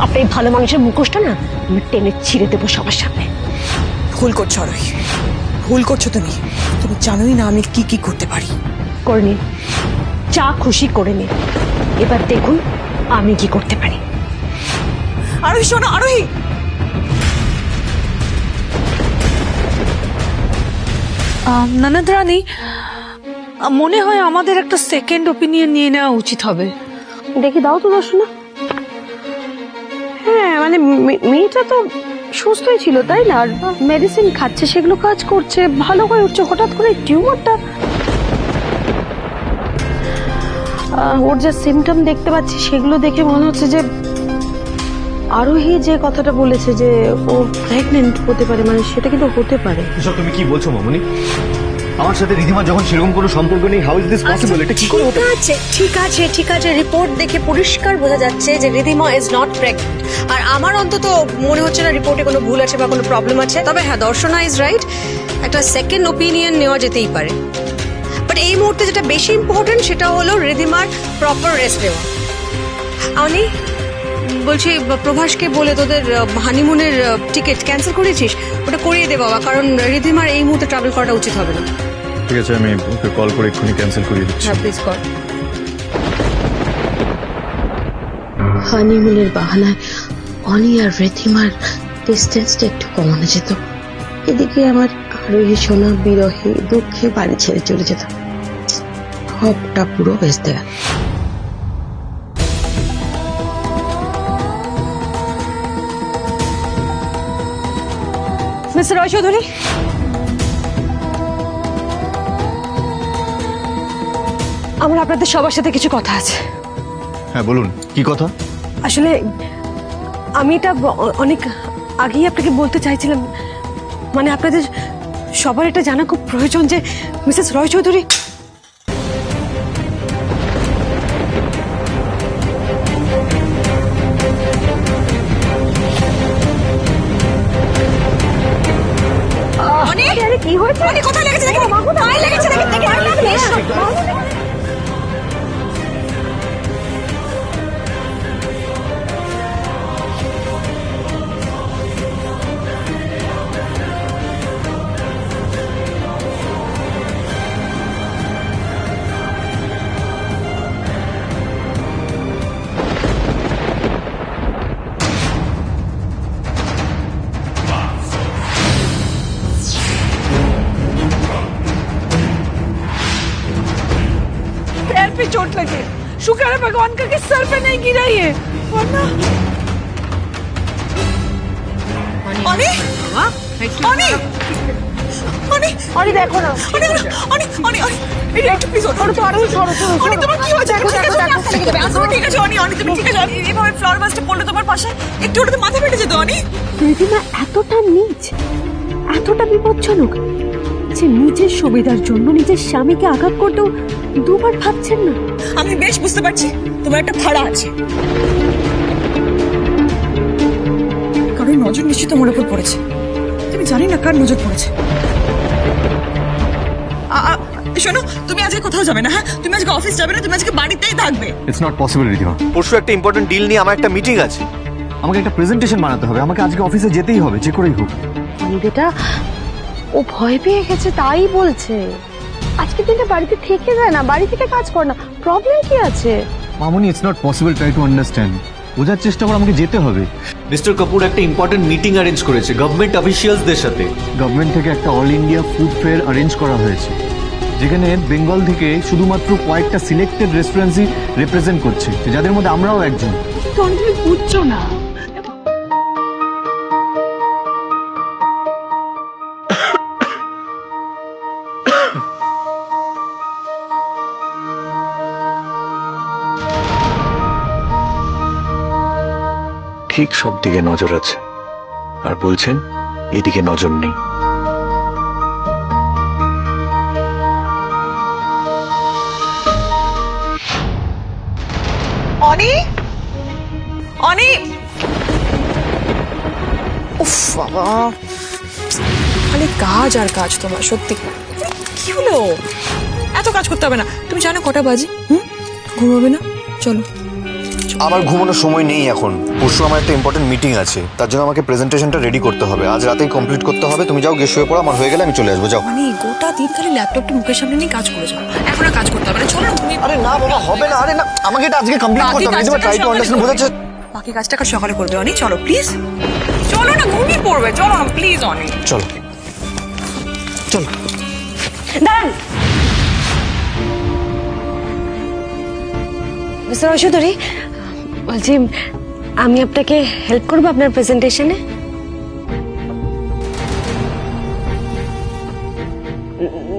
আপনার এই ভালো মানুষের মুখোশটা না আমি টেনে ছিঁড়ে দেবো সবার সামনে। ভুল করছো আরোহী, ভুল করছো তুমি। তুমি জানোই না আমি কি কি করতে পারি। করে নিন, যা খুশি করে নিন। এবার দেখুন আমি কি করতে পারি। আরোহী শোনো, আরোহী ননদ রানী, মনে হয় আমাদের একটা সেকেন্ড ওপিনিয়ন নিয়ে নেওয়া উচিত হবে। দেখি দাও তো দর্শনা। হ্যাঁ মানে মেয়েটা তো সুস্থই ছিল তাই না, আর মেডিসিন খাচ্ছে, সেগুলো কাজ করছে, ভালো হয়ে উঠছে। হঠাৎ করে টিউমারটা, ওর যে সিমটম দেখতে পাচ্ছি সেগুলো দেখে মনে হচ্ছে যে আরোহী যে কথাটা বলেছে যে ও প্রেগনেন্ট হতে পারে, মানে সেটা কিন্তু হতে পারে। এসব তুমি কি বলছো মামনি? আমার সাথে রিধিমা যখন সেরকম কোনো সম্পর্ক নেই, হাউ ইজ দিস পসিবল? এটা কি করে হতে পারে? ঠিক আছে, রিপোর্ট দেখে পরিষ্কার বোঝা যাচ্ছে যে রিধিমা ইজ নট প্রেগনেন্ট। আর আমার অন্তত মনে হচ্ছে না রিপোর্টে কোনো ভুল আছে বা কোনো প্রবলেম আছে। তবে হ্যাঁ, দর্শনা ইজ রাইট, একটা সেকেন্ড ওপিনিয়ন নেওয়া যেতেই পারে। বাট এই মুহূর্তে যেটা বেশি ইম্পর্টেন্ট সেটা হলো রিধিমার প্রপার রেস্ট নেওয়া। আমি বলছি প্রভাসকে বলে তোদের হানিমুনের টিকিট ক্যান্সেল করেছিস, ওটা করিয়ে দে বাবা, কারণ রিধিমার এই মুহূর্তে ট্রাভেল করাটা উচিত হবে না। ঠিক আছে, আমি ওকে কল করে এক্ষুনি ক্যান্সেল করিয়ে দিচ্ছি। হ্যাঁ প্লিজ কর। হানিমুনের বাহানায় অনি আর রিধিমার ডিস্টেন্সটা একটু কমানো যেত। এদিকে আমার আরোহী সোনা বিরহে দুঃখে বাড়ি ছেড়ে চলে যেত। সবটা পুরো ভেস্তে গেল। মিস্টার রয় চৌধুরী, আমার আপনাদের সবার সাথে কিছু কথা আছে। হ্যাঁ বলুন, কি কথা? আসলে আমি এটা অনেক আগেই আপনাকে বলতে চাইছিলাম, মানে আপনাদের সবার এটা জানা খুব প্রয়োজন যে মিসেস রয় চৌধুরী কি হয়েছে, কোথায় লেগেছে দেখি, পায়ে লেগেছে দেখি, पैर पे चोट लगे, शुक्र है भगवान का कि सर पे नहीं गिरा ये, वरना অনি অনি অনি অনি দেখো না, অনি অনি অনি অনি এই একটু প্লিজ ওঠো তো। আরোহী সরো সরো, অনি তোমার কি হয়েছে? ঠিক আছে অনি, অনি তুমি ঠিক আছে? অনি এভাবে ফ্লাওয়ার ভাসটা পড়লো তোমার পাশে, একটু ওটাতে মাথা ফেটে যেত। অনি রিধিমা এতটা নীচ, এতটা বিপজ্জনক যে নিজের সুবিধার জন্য নিজের স্বামীকে আঘাত করতেও দুবার ভাবছেন না। আমি বেশ বুঝতে পারছি তোমার একটা ভাড়া আছে, কারণ নজর নিশ্চয়ই তোমার উপর পড়েছে। তুমি জানি না কার নজর পড়েছে। শোনো, তুমি আজকে কোথাও যাবে না। হ্যাঁ, তুমি আজকে অফিস যাবে না, তুমি আজকে বাড়িতেই থাকবে। It's not possible Ridhima. পরশু একটা ইম্পর্টেন্ট ডিল নিয়ে আমার একটা মিটিং আছে, আমাকে একটা প্রেজেন্টেশন বানাতে হবে, আমাকে আজকে অফিসে যেতেই হবে যে করেই হোক। বেটা ও ভয় পেয়ে গেছে তাই বলছে। আজকে দিনটা বাড়িতে থেকে যায় না, বাড়ি থেকে কাজ কর না, প্রবলেম কি আছে? মামনি, it's not possible, try to understand. বোঝার চেষ্টা কর, আমাকে যেতে হবে। মিস্টার কাপুর একটা ইম্পর্টেন্ট মিটিং অ্যারেঞ্জ করেছে গভর্নমেন্ট অফিসিয়ালসদের সাথে। গভর্নমেন্ট থেকে একটা all India food fair arrange করা হয়েছে, যেখানে বেঙ্গল থেকে শুধুমাত্র কয়েকটা সিলেক্টেড রেস্টুরেন্টসই রিপ্রেজেন্ট করছে, যাদের মধ্যে আমরাও একজন। তুমি বুঝছো না, ঠিক সব দিকে নজর আছে, আর বলছেন এদিকে নজর নেই। অনি অনি উফ বাবা, খালি কাজ আর কাজ তোমার। সত্যি কি হলো? এত কাজ করতে হবে না। তুমি জানো কটা বাজে? ঘুমাবে না? চলো আমার ঘুমানোর সময় নেই এখন। পরশু আমার একটা ইম্পর্টেন্ট মিটিং আছে, তার জন্য আমাকে প্রেজেন্টেশনটা রেডি করতে হবে। আজ রাতেই কমপ্লিট করতে হবে। তুমি যাও, গিয়ে শুয়ে পড়ো, আমার হয়ে গেলে আমি চলে আসবো। যাও। মানে গোটা দিন খালি ল্যাপটপটা মুখের সামনে নিয়ে কাজ করে যাও, এখন আর কাজ করতে হবে না, চলো না তুমি। আরে না বাবা, হবে না। আরে না, আমাকে এটা আজকে কমপ্লিট করতে হবে। তুমি ট্রাই টু আন্ডারস্ট্যান্ড, বোঝাচ্ছে। বাকি কাজটা কাল সকালে করবে অনি, চলো প্লিজ। চলো না, ঘুমিয়ে পড়বে, চলো না প্লিজ অনি। চলো চলো। দাঁড়ান মিস্টার ঐশ্বরী, বলছি আমি আপনাকে হেল্প করবো আপনার প্রেজেন্টেশনে।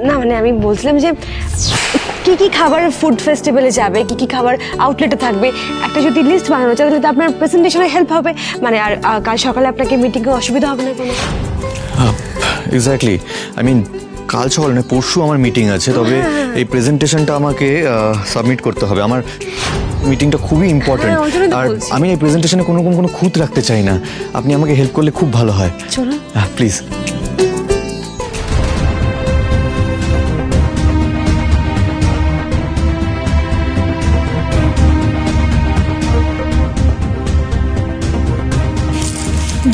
না মানে আমি বলছিলাম যে কি কি খাবার ফুড ফেস্টিভ্যালে যাবে, কি কি খাবার আউটলেটে থাকবে, একটা যদি লিস্ট বানানো যায় তাহলে তো আপনার প্রেজেন্টেশনে হেল্প হবে। মানে আর কাল সকালে আপনাকে মিটিংয়ে অসুবিধা হবে না কোনো? এক্স্যাক্টলি, আই মিন কাল সকালে না, পরশু আমার মিটিং আছে। তবে এই প্রেজেন্টেশনটা আমাকে সাবমিট করতে হবে। আমার মিটিংটা খুবই ইম্পর্টেন্ট, হ্যাঁ, ওই জন্যই তো আর বলছি। আমি এই প্রেজেন্টেশনে কোনো খুঁত রাখতে চাই না। আপনি আমাকে হেল্প করলে খুব ভালো হয়। চলুন। প্লিজ।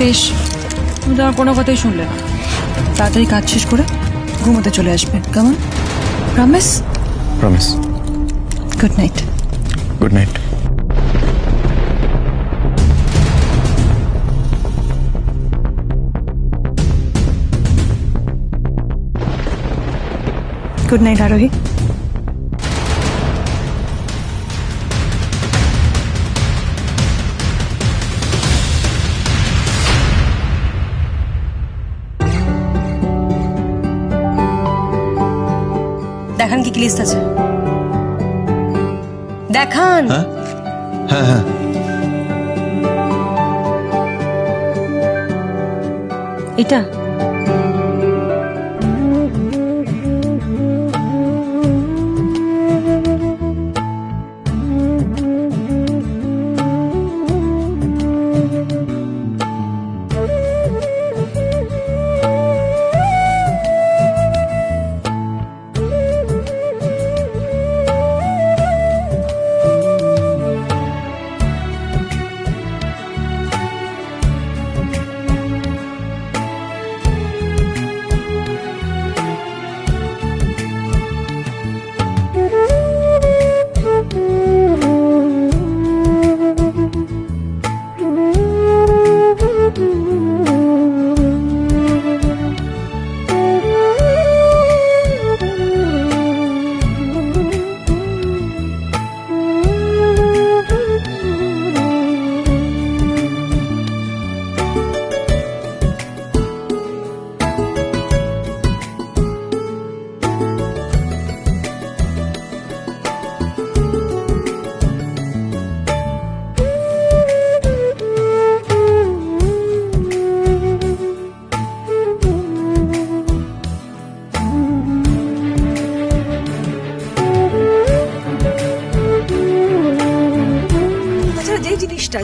বেশ, তুমি তো আর কোনো কথাই শুনলে না। তাড়াতাড়ি কাজ শেষ করে ঘুমোতে চলে আসবে, কেমন? Promise? Promise. Good night. Good night. Good night আরোহী। দেখান কি কি লিস্ট আছে, দেখান। হ্যাঁ হ্যাঁ হ্যাঁ। এটা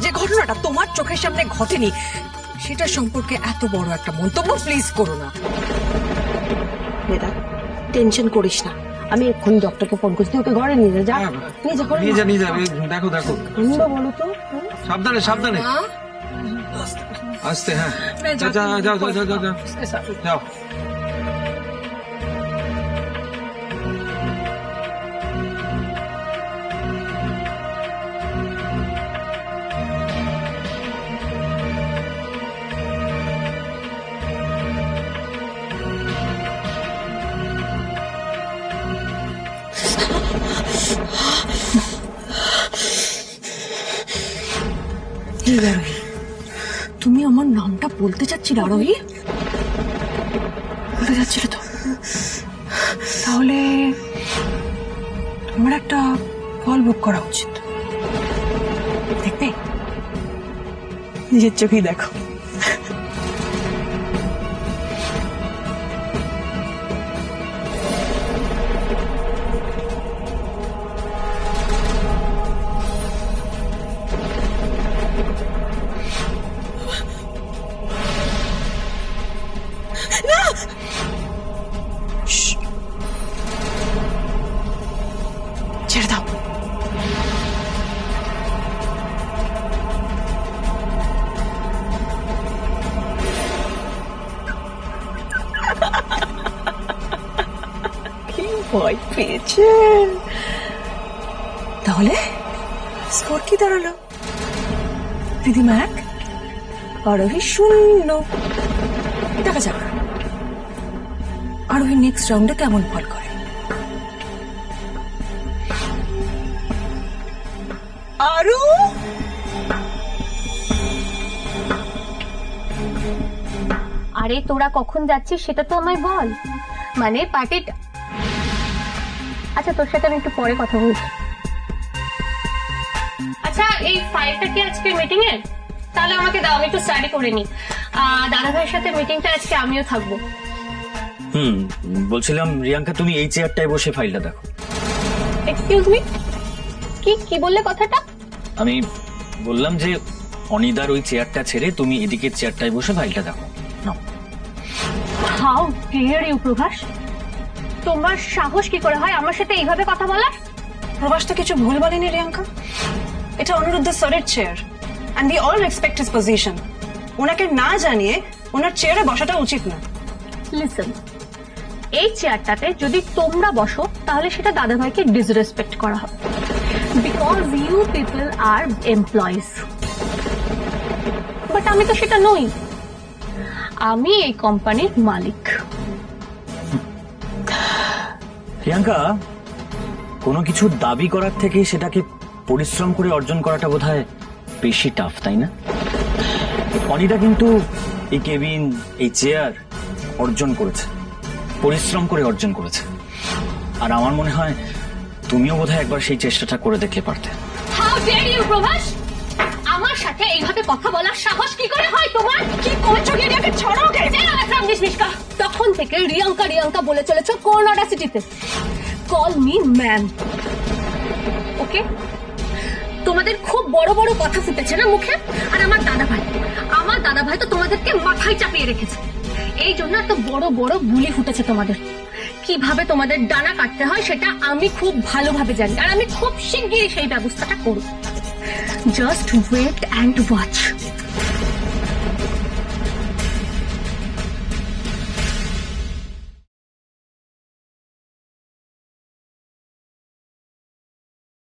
যে ঘটনাটা তোমার চোখের সামনে ঘটেনি সেটা সম্পর্কে এত বড় একটা মন্তব্য প্লিজ করো না। বেদা, টেনশন করিস না, আমি এক্ষুনি ডক্টরকে ফোন করছি, ওকে ঘরে নিয়ে যা। নিয়ে যা দেখো বলো তো। সাবধানে সাবধানে আস্তে। হ্যাঁ যাও যাও। তুমি আমার নামটা বলতে চাচ্ছিলে আরোহী? বলতে চাচ্ছিলে তো? তাহলে তোমার একটা ফল বুক করা উচিত। দেখবে, নিজের চোখেই দেখো। ছেড়ে দাও। ভয় পেয়েছেন। তাহলে স্কোর কি দাঁড়ালো? রিধিমা 1, আরোহী 0। দেখা যাক আরোহী নেক্সট রাউন্ডে কেমন ফল করে। আরু, আরে তোরা কখন যাচ্ছিস সেটা তো আমায় বল। মানে পার্টিটা, আচ্ছা তোর সাথে আমি একটু পরে কথা বলছি। আচ্ছা এই ফাইলটা কি আজকে মিটিং এর? তাহলে আমাকে দাও, আমি একটু স্টাডি করে নি। দাদা ভাইয়ের সাথে মিটিংটা আজকে আমিও থাকবো। বলছিলাম রিয়াঙ্কা, তুমি এই চেয়ারটায় বসে ফাইলটা দেখো। এক্সকিউজ মি, কি বললে কথাটা? আমি বললাম যে অনিদার ওই চেয়ারটা ছেড়ে তুমি এদিকের চেয়ারটায় বসে ফাইলটা দেখো। নাও। হাউ ডিয়ার ইউ প্রভাস, তোমার সাহস কি করে হয় আমার সাথে এইভাবে কথা বলার? প্রভাস তো কিছু ভুল বলেনি রিয়াঙ্কা। এটা অনিরুদ্ধ স্যারের chair and we all respect his position. ওনাকে না জানিয়ে ওনার চেয়ারে বসাটা উচিত না। লিসেন, এই চেয়ারটাতে যদি তোমরা বসো তাহলে সেটা দাদা ভাইকে ডিসরেসপেক্ট করা হবে, because you people are employees. But আমি তো সেটা নই, আমি এই কোম্পানির মালিক। রিয়াঙ্কা, কোনো কিছু দাবি করার থেকে সেটাকে পরিশ্রম করে অর্জন করাটা বোধহয় বেশি টাফ, তাই না? অনিদা কিন্তু এই কেবিন, এই চেয়ার অর্জন করেছে, পরিশ্রম করে অর্জন করেছে। আর আমার মনে হয় তুমিও বোধহয় একবার সেই চেষ্টাটা করে দেখতে পারতে। হাউ ডেয়ার ইউ প্রভাস, আমার সাথে এইভাবে কথা বলার সাহস কি করে হয় তোমার? কি করছো? রিয়াকে ছড়ো ওকে। তখন থেকে রিয়াঙ্কা রিয়াঙ্কা বলে চলেছো কোন অডাসিটিতে। কল মি ম্যাম, ওকে? তোমাদের খুব বড় বড় কথা ফুটেছে না মুখে। আর আমার দাদা ভাই তো তোমাদেরকে মাথায় চাপিয়ে রেখেছে, এই জন্য এত বড় বড় বুলি ফুটেছে তোমাদের। কিভাবে তোমাদের ডানা কাটতে হয় সেটা আমি খুব ভালোভাবে জানি, আর আমি খুব শিগগিরই সেই ব্যবস্থাটা করব। Just wait and watch.